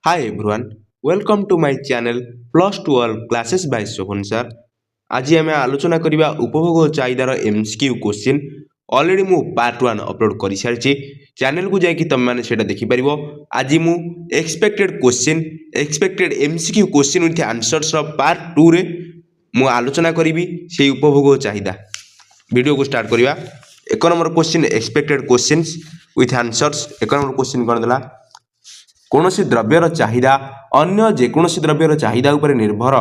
Hi everyone, welcome to my channel Plus 12 Classes by Shobhan sir. ଆଜି ଆମେ ଆଲୋଚନା କରିବା ଉପଭୋଗ ଚାହିଦାର MCQ କ୍ୱେଶ୍ଚିନ୍। ଅଲରେଡ଼ି ମୁଁ ପାର୍ଟ 1 ଅପଲୋଡ଼ କରିସାରିଛି। ଚ୍ୟାନେଲକୁ ଯାଇକି ତୁମେମାନେ ସେଇଟା ଦେଖିପାରିବ। ଆଜି ମୁଁ ଏକ୍ସପେକ୍ଟେଡ୍ MCQ କ୍ୱେଶ୍ଚିନ୍ ୱିଥ୍ ଆନ୍ସର୍ସର ପାର୍ଟ 2ରେ ମୁଁ ଆଲୋଚନା କରିବି ସେହି ଉପଭୋଗ ଚାହିଦା। ଭିଡ଼ିଓକୁ ଷ୍ଟାର୍ଟ କରିବା। ଏକ number question expected questions with answers. ଏକ ନମ୍ବର କ୍ୱେଶ୍ଚିନ୍ କ'ଣ ଦେଲା? କୌଣସି ଦ୍ରବ୍ୟର ଚାହିଦା ଅନ୍ୟ ଯେକୌଣସି ଦ୍ରବ୍ୟର ଚାହିଦା ଉପରେ ନିର୍ଭର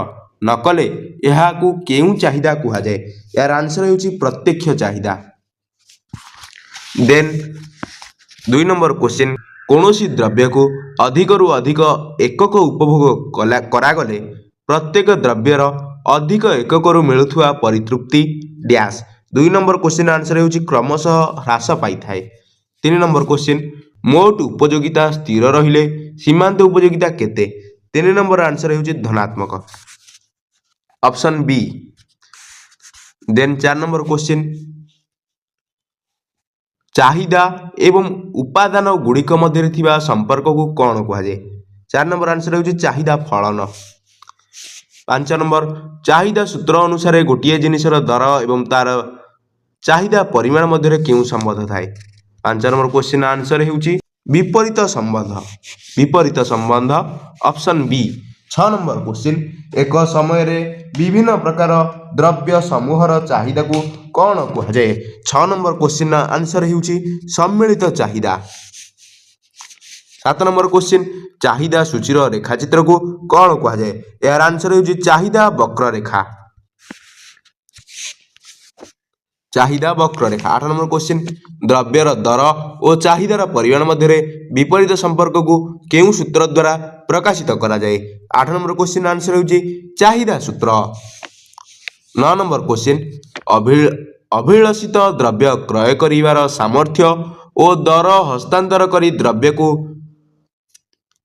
ନ କଲେ ଏହାକୁ କେଉଁ ଚାହିଦା କୁହାଯାଏ? ଏହାର ଆନ୍ସର ହେଉଛି ପ୍ରତ୍ୟକ୍ଷ ଚାହିଦା। ଦେନ୍ 2 ନମ୍ବର କ୍ୱେଶ୍ଚିନ୍, କୌଣସି ଦ୍ରବ୍ୟକୁ ଅଧିକରୁ ଅଧିକ ଏକକ ଉପଭୋଗ କରାଗଲେ ପ୍ରତ୍ୟେକ ଦ୍ରବ୍ୟର ଅଧିକ ଏକକରୁ ମିଳୁଥିବା ପରିତୃପ୍ତି ଡ୍ୟାସ୍। 2 ନମ୍ବର କ୍ୱେଶ୍ଚିନ୍ ଆନ୍ସର ହେଉଛି କ୍ରମଶଃ ହ୍ରାସ ପାଇଥାଏ। 3 ନମ୍ବର କ୍ୱେଶ୍ଚିନ୍, ମୋଟ ଉପଯୋଗିତା ସ୍ଥିର ରହିଲେ ସୀମାନ୍ତ ଉପଯୋଗିତା କେତେ? 3 ନମ୍ବର ଆନ୍ସର ହେଉଛି ଧନାତ୍ମକ, ଅପସନ୍ ବି। ଦେନ୍ 4 ନମ୍ବର କ୍ୱେଶ୍ଚିନ୍, ଚାହିଦା ଏବଂ ଉପାଦାନ ଗୁଡ଼ିକ ମଧ୍ୟରେ ଥିବା ସମ୍ପର୍କକୁ କ'ଣ କୁହାଯାଏ? 4 ନମ୍ବର ଆନ୍ସର ହେଉଛି ଚାହିଦା ଫଳନ। 5 ନମ୍ବର, ଚାହିଦା ସୂତ୍ର ଅନୁସାରେ ଗୋଟିଏ ଜିନିଷର ଦର ଏବଂ ତାର ଚାହିଦା ପରିମାଣ ମଧ୍ୟରେ କେଉଁ ସମ୍ବନ୍ଧ ଥାଏ? 5 ନମ୍ବର କ୍ୱେଶ୍ଚିନ୍ ଆନ୍ସର ହେଉଛି ବିପରୀତ ସମ୍ବନ୍ଧ, ଅପସନ୍ ବି। 6 ନମ୍ବର କ୍ୱେଶ୍ଚିନ୍, ଏକ ସମୟରେ ବିଭିନ୍ନ ପ୍ରକାର ଦ୍ରବ୍ୟ ସମୂହର ଚାହିଦାକୁ କ'ଣ କୁହାଯାଏ? 6 ନମ୍ବର କ୍ୱେଶ୍ଚିନ୍ ଆନ୍ସର ହେଉଛି ସମ୍ମିଳିତ ଚାହିଦା। 7 ନମ୍ବର କ୍ୱେଶ୍ଚିନ୍, ଚାହିଦା ସୂଚୀର ରେଖାଚିତ୍ରକୁ କ'ଣ କୁହାଯାଏ? ଏହାର ଆନ୍ସର ହେଉଛି ଚାହିଦା ବକ୍ରରେଖା। 8 ନମ୍ବର କ୍ୱେଶ୍ଚିନ୍, ଦ୍ରବ୍ୟର ଦର ଓ ଚାହିଦାର ପରିମାଣ ମଧ୍ୟରେ ବିପରୀତ ସମ୍ପର୍କକୁ କେଉଁ ସୂତ୍ର ଦ୍ୱାରା ପ୍ରକାଶିତ କରାଯାଏ? 8 ନମ୍ବର କ୍ୱେଶ୍ଚିନ୍ ଆନ୍ସର ହେଉଛି ଚାହିଦା ସୂତ୍ର। 9 ନମ୍ବର କ୍ୱେଶ୍ଚିନ୍, ଅଭିଳଷିତ ଦ୍ରବ୍ୟ କ୍ରୟ କରିବାର ସାମର୍ଥ୍ୟ ଓ ଦର ହସ୍ତାନ୍ତର କରି ଦ୍ରବ୍ୟକୁ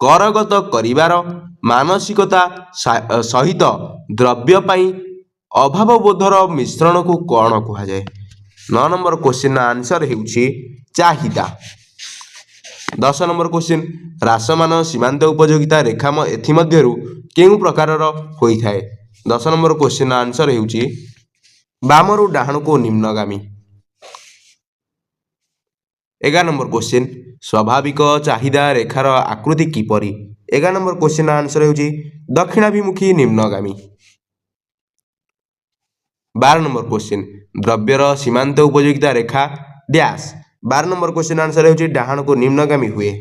କରଗତ କରିବାର ମାନସିକତା ସହିତ ଦ୍ରବ୍ୟ ପାଇଁ ଅଭାବବୋଧର ମିଶ୍ରଣକୁ କ'ଣ କୁହାଯାଏ? 9 ନମ୍ବର କ୍ୱେଶ୍ଚିନ୍ ଆନ୍ସର ହେଉଛି ଚାହିଦା। 10 ନମ୍ବର କ୍ୱେଶ୍ଚିନ୍, ହ୍ରାସମାନ ସୀମାନ୍ତ ଉପଯୋଗିତା ରେଖା ଏଥିମଧ୍ୟରୁ କେଉଁ ପ୍ରକାରର ହୋଇଥାଏ? 10 ନମ୍ବର କ୍ୱେଶ୍ଚିନ୍ ଆନ୍ସର ହେଉଛି ବାମରୁ ଡାହାଣକୁ ନିମ୍ନଗାମୀ। 11 ନମ୍ବର କ୍ୱେଶ୍ଚିନ୍, ସ୍ୱାଭାବିକ ଚାହିଦା ରେଖାର ଆକୃତି କିପରି? 11 ନମ୍ବର କ୍ୱେଶ୍ଚିନ୍ ଆନ୍ସର ହେଉଛି ଦକ୍ଷିଣାଭିମୁଖୀ ନିମ୍ନଗାମୀ। 12 ନମ୍ବର କ୍ୱେଶ୍ଚିନ୍, ଦ୍ରବ୍ୟର ସୀମାନ୍ତ ଉପଯୋଗିତା ରେଖା ଡ୍ୟାସ୍। 12 ନମ୍ବର କ୍ୱେଶ୍ଚିନ୍ ଆନ୍ସର ହେଉଛି ଡାହାଣକୁ ନିମ୍ନଗାମୀ ହୁଏ।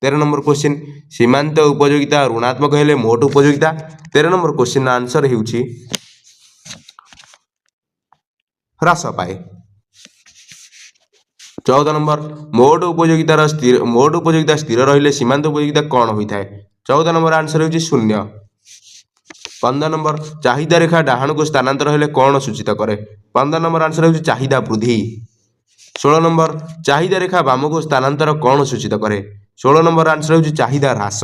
13 ନମ୍ବର କ୍ୱେଶ୍ଚିନ୍, ସୀମାନ୍ତ ଉପଯୋଗିତା ଋଣାତ୍ମକ ହେଲେ ମୋଟ ଉପଯୋଗିତା? 13 ନମ୍ବର କ୍ୱେଶ୍ଚିନ୍ ଆନ୍ସର ହେଉଛି ହ୍ରାସ ପାଏ। 14 ନମ୍ବର, ମୋଟ ଉପଯୋଗିତା ସ୍ଥିର ରହିଲେ ସୀମାନ୍ତ ଉପଯୋଗିତା କ'ଣ ହୋଇଥାଏ? 14 ନମ୍ବର ଆନ୍ସର ହେଉଛି ଶୂନ୍ୟ। 15 ନମ୍ବର, ଚାହିଦା ରେଖା ଡାହାଣକୁ ସ୍ଥାନାନ୍ତର ହେଲେ କ'ଣ ସୂଚିତ କରେ? 15 ନମ୍ବର ଆନ୍ସର ହେଉଛି ଚାହିଦା ବୃଦ୍ଧି। 16 ନମ୍ବର, ଚାହିଦା ରେଖା ବାମକୁ ସ୍ଥାନାନ୍ତର କ'ଣ ସୂଚିତ କରେ? 16 ନମ୍ବର ଆନ୍ସର ହେଉଛି ଚାହିଦା ହ୍ରାସ।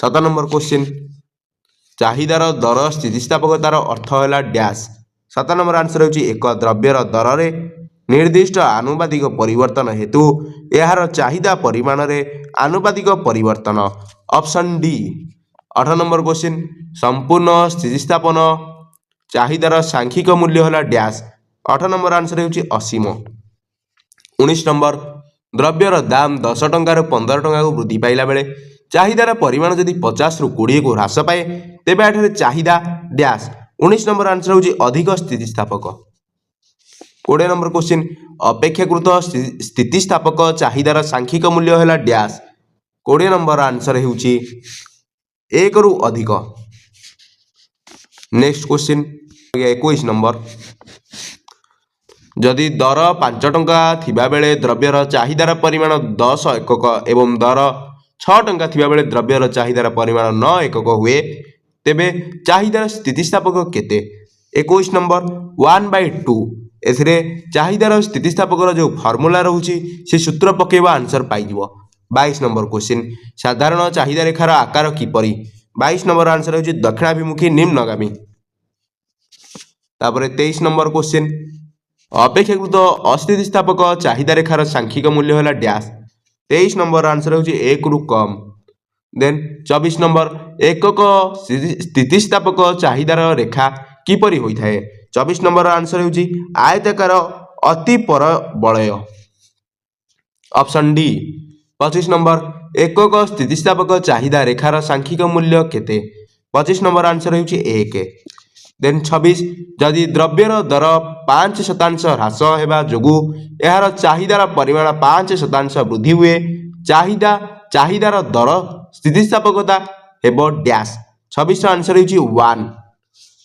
17 ନମ୍ବର କ୍ୱେଶ୍ଚିନ୍, ଚାହିଦାର ଦର ସ୍ଥିତିସ୍ଥାପକତାର ଅର୍ଥ ହେଲା ଡ୍ୟାସ୍। 7 ନମ୍ବର ଆନ୍ସର ହେଉଛି ଏକ ଦ୍ରବ୍ୟର ଦରରେ ନିର୍ଦ୍ଦିଷ୍ଟ ଆନୁପାତିକ ପରିବର୍ତ୍ତନ ହେତୁ ଏହାର ଚାହିଦା ପରିମାଣରେ ଆନୁପାତିକ ପରିବର୍ତ୍ତନ, ଅପସନ୍ ଡି। 18 ନମ୍ବର କ୍ୱେଶ୍ଚିନ୍, ସମ୍ପୂର୍ଣ୍ଣ ସ୍ଥିତିସ୍ଥାପନ ଚାହିଦାର ସାଂଖ୍ୟିକ ମୂଲ୍ୟ ହେଲା ଡ୍ୟାସ୍। 18 ନମ୍ବର ଆନ୍ସର ହେଉଛି ଅସୀମ। 19 ନମ୍ବର, ଦ୍ରବ୍ୟର ଦାମ 10 ଟଙ୍କାରୁ 15 ଟଙ୍କାକୁ ବୃଦ୍ଧି ପାଇଲା ବେଳେ ଚାହିଦାର ପରିମାଣ ଯଦି 50ରୁ 20କୁ ହ୍ରାସ ପାଏ ତେବେ ଏଠାରେ ଚାହିଦା ଡ୍ୟାସ୍। 19 ନମ୍ବର ଆନ୍ସର ହେଉଛି ଅଧିକ ସ୍ଥିତିସ୍ଥାପକ। 20 ନମ୍ବର କ୍ୱେଶ୍ଚିନ୍, ଅପେକ୍ଷାକୃତ ସ୍ଥିତିସ୍ଥାପକ ଚାହିଦାର ସାଂଖ୍ୟିକ ମୂଲ୍ୟ ହେଲା ଡ୍ୟାସ୍। 20 ନମ୍ବର ଆନ୍ସର ହେଉଛି 1ରୁ ଅଧିକ। ନେକ୍ସଟ କ୍ୱେଶ୍ଚିନ୍ 21 ନମ୍ବର, ଯଦି ଦର 5 ଟଙ୍କା ଥିବାବେଳେ ଦ୍ରବ୍ୟର ଚାହିଦାର ପରିମାଣ 10 ଏକକ ଏବଂ ଦର 6 ଟଙ୍କା ଥିବାବେଳେ ଦ୍ରବ୍ୟର ଚାହିଦାର ପରିମାଣ 9 ଏକକ ହୁଏ ତେବେ ଚାହିଦାର ସ୍ଥିତିସ୍ଥାପକ କେତେ? 21 ନମ୍ବର, 1/2। ଏଥିରେ ଚାହିଦାର ସ୍ଥିତିସ୍ଥାପକର ଯେଉଁ ଫର୍ମୁଲା ରହୁଛି ସେ ସୂତ୍ର ପକାଇବ, ଆନ୍ସର ପାଇଯିବ। 22 ନମ୍ବର କ୍ୱେଶ୍ଚିନ୍, ସାଧାରଣ ଚାହିଦା ରେଖାର ଆକାର କିପରି? 22 ନମ୍ବର ଆନ୍ସର ହେଉଛି ଦକ୍ଷିଣାଭିମୁଖୀ ନିମ୍ନଗାମୀ। ତାପରେ 23 ନମ୍ବର କ୍ୱେଶ୍ଚିନ୍, अपेक्षाकृत अस्थितिस्थापक चाहिदा रेखार सांख्यिक मूल्य है डैश। 23 नंबर आंसर हो 1 रु कम। देन 24 नंबर एकक स्थितिस्थापक चाहिदार रेखा किपरि होइथाए। 24 नंबर आंसर हो आयताकार अति परबलय ऑप्शन डी। 25 नंबर एकक स्थितिस्थापक चाहिदा रेखार सांख्यिक मूल्य केते। 25 नंबर आंसर हो 1। देन 26 जदि द्रव्यर दर 5% ह्रास हेबा जोगु एहार चाहिदार परिमाण 5% वृद्धि हुए चाहिदार दर स्थितिस्थापकता हेबो डैश। 26 आंसर हो 1।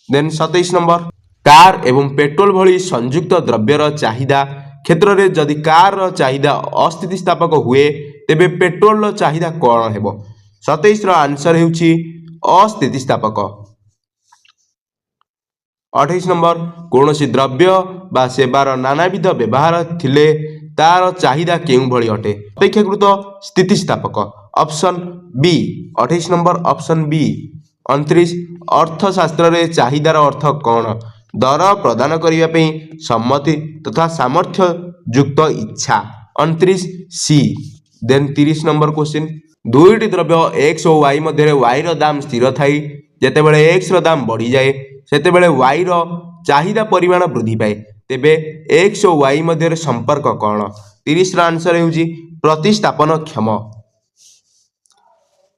देन 27 नंबर कार एवं पेट्रोल भली संयुक्त द्रव्यर चाहिदा क्षेत्र में जदि कार चाहिदा अस्थितिस्थापक हुए तेबे पेट्रोल चाहिदा कौन हेबो। 27 आंसर होउछि अस्थितिस्थापक। 28 नंबर कौन द्रव्य बा सेवार नानाविध व्यवहार थिले तार चाहिदा केउं भली अटे। अपेक्षाकृत स्थितिस्थापक option B. 28 number option B. 29 अर्थशास्त्र रे चाहिदार अर्थ कौन। दर प्रदान करिया पे सम्मति तथा सामर्थ्य युक्त इच्छा। 29 सी। देन 30 नंबर क्वेश्चन दुईटी द्रव्य एक्स और वाई मध्य वाई रो दाम स्थिर थाई जेतेबेले एक्स रो दाम बढ़ी जाए सेतेबेले वाई रो चाहिदा परिमाण वृद्धि पाए तेबे एक्स और वाई मध्य संपर्क कौन। 30 रा आंसर होउची प्रतिस्थापन क्षम।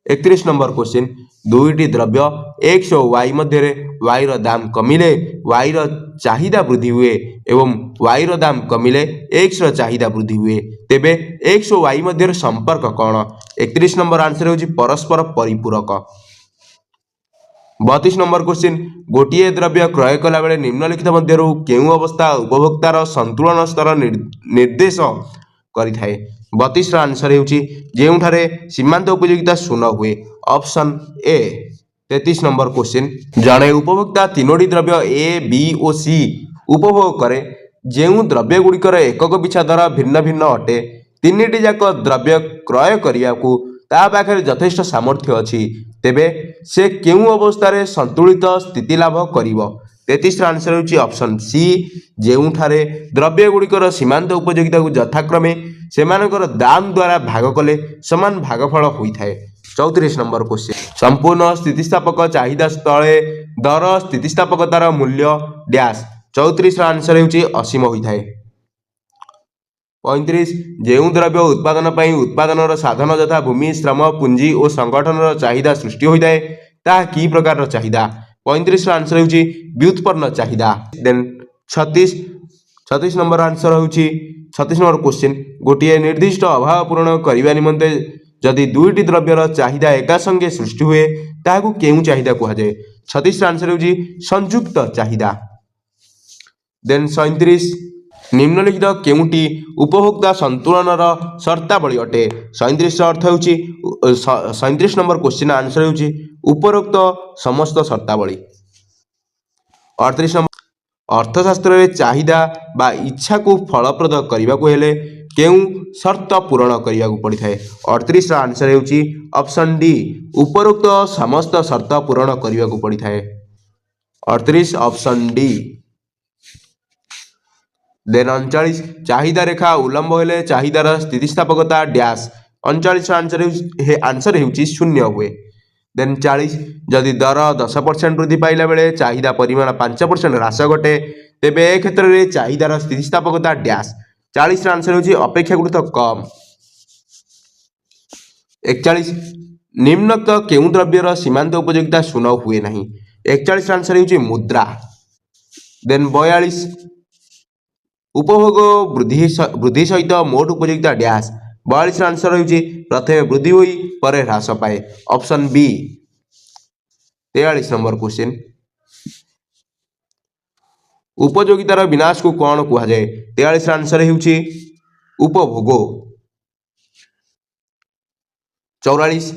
31 नंबर क्वेश्चन दुईटी द्रव्य एक्स और वाई मध्य वाई रो दाम कमिले वाई रो चाहिदा वृद्धि हुए एवं वाई रो दाम कमिले एक्स रो चाहिदा वृद्धि हुए तेबे एक्स और वाई मध्य संपर्क कौन। 31 नंबर आंसर होउची परस्पर परिपूरक। 32 नंबर क्वेश्चन गोटिए द्रव्य क्रय कला बेले निम्नलिखित मध्यरु केउं अवस्था उपभोक्तार संतुलन स्तर निर्देश करिथाए। 32 रा आंसर होउची जेउठारे सीमांत उपयोगिता शून्य हुए ऑप्शन ए। 33 नंबर क्वेश्चन जड़े उपभोक्ता तीनोटी द्रव्य ए बी और सी उपभोग करे जेउ द्रव्य गुड़िकर एकक पिछा दर भिन्न भिन्न अटे तीनिटी जाक द्रव्य क्रय करियाकू ता पाखरे यथेष्ट सामर्थ्य अछि तेबे से केउं अवस्था संतुलित स्थिति लाभ करिवो। 33 आंसर होउची ऑप्शन सी जेउठारे द्रव्य गुड़िकर सीमांत उपयोगिता को यथाक्रमे सेमानकर दाम द्वारा भाग कले समान भागफल होइथाए। 34 नंबर क्वेश्चन संपूर्ण स्थितिस्थापक चाहिदा तले दर स्थितिस्थापकतार मूल्य डैश। 34 आंसर होउची असीम होइथाए। 35 जेउ द्रव्य उत्पादन पई उत्पादनर साधन तथा भूमि श्रम पुंजी और संगठनर चाहिदा सृष्टि होइथाए ता की प्रकार चाहिदा। 35 आंसर होउची व्युत्पन्न चाहिदा। देन 36 नंबर आंसर होउची 36 नंबर क्वेश्चन गोटिए निर्दिष्ट अभाव पूर्ण करिवा निमंते जदि दुईटी द्रव्यर चाहिदा एका संगे सृष्टि हुए ताहाकू केउं चाहिदा कुहा जाय। 36 आंसर होउची संयुक्त चाहिदा। देन 37 निम्नलिखित केउंटी उपभोक्ता संतुलनर शर्तावली अटे। 37 अर्थ होउची 37 नंबर क्वेश्चन आंसर होउची उपरोक्त समस्त शर्तावली। 38 नंबर अर्थशास्त्र रे चाहिदा बा इच्छा को फलप्रद करने को हेले केउं शर्त पूरण करने को पड़ी थाए। 38 आंसर होउची ऑप्शन डी उपरोक्त समस्त शर्त पूरण करने को पड़ी थाए। 38 ऑप्शन डी। देन 39 चाहिदा रेखा उलंब हेले चाहिदार स्थितिस्थापकता डैश। 39 आंसर होउची शून्य हुए। देन 40 जदि दर 10% वृद्धि पाइला बेले चाहिदा परिमाण 5% ह्रास घटे तेबे ए क्षेत्र में चाहिदार स्थितिस्थापकता डैश। 40 आंसर होउची अपेक्षाकृत कम। 41 निम्नलिखित केउं द्रव्यर सीमांत उपयोगिता शून्य हुए नहीं। 41 आंसर होउची मुद्रा। देन 42 उपभोग वृद्धि सहित मोट उपयोगिता डैश। 42 आंसर होउची प्रथमे वृद्धि होई परे ह्रास पाए ऑप्शन बी। 43 नंबर क्वेश्चन उपयोगितार विनाश को कौन कुहा जाए। 43 आंसर होउची उपभोग। 44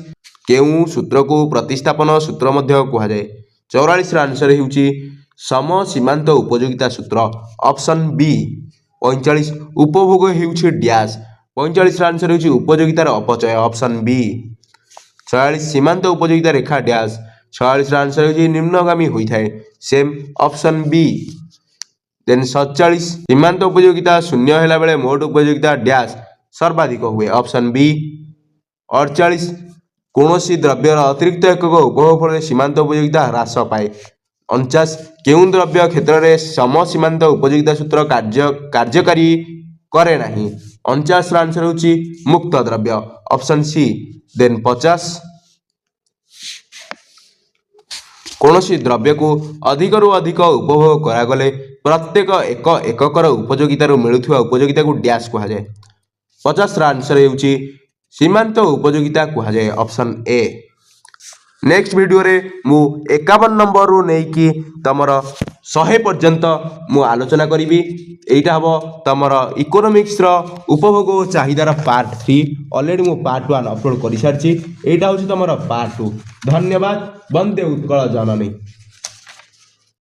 केउं सूत्र को प्रतिस्थापन सूत्र मध्य कुहा जाए। 44 आंसर होउची सम सीमांत उपयोगिता सूत्र ऑप्शन बी। 45 उपभोग होउची डैश। 45 आंसर होउची उपयोगितार अपचय ऑप्शन बी। 46 सीमांत उपयोगिता रेखा डैश। 46 आंसर होउची निम्नगामी होई थाए सेम ऑप्शन बी। देन 47 सीमांत उपयोगिता शून्य होला बेले मोट उपयोगिता डैश सर्वाधिक हुए ऑप्शन बी 48 कौनसी द्रव्यर अतिरिक्त एकक उपभोग फल सीमांत उपयोगिता ह्रास पाए 49 केउं द्रव्य क्षेत्र में सम सीमांत उपयोगिता सूत्र कार्यकारी करे नहीं 49 आंसर होची मुक्त द्रव्य ऑप्शन सी देन 50 कौनसी द्रव्य को अधिक रु अधिक उपभोग करागले प्रत्येक एक एककर उपयोगितार मिलुवा उपयोगिता को डैश कहा जाए 50 आंसर होची सीमांत उपयोगिता कहा जाए ऑप्शन ए नेक्स्ट वीडियो रे मु 51 नंबर रु नेकी तमर 100 पर्यंत मु आलोचना करी एटा हम तमर इकोनॉमिक्स रो उपभोग और चाहिदार पार्ट 3 ऑलरेडी मु पार्ट 1 अपलोड कर सारी एटा होची तमर पार्ट 2 धन्यवाद वंदे उत्कल जननी।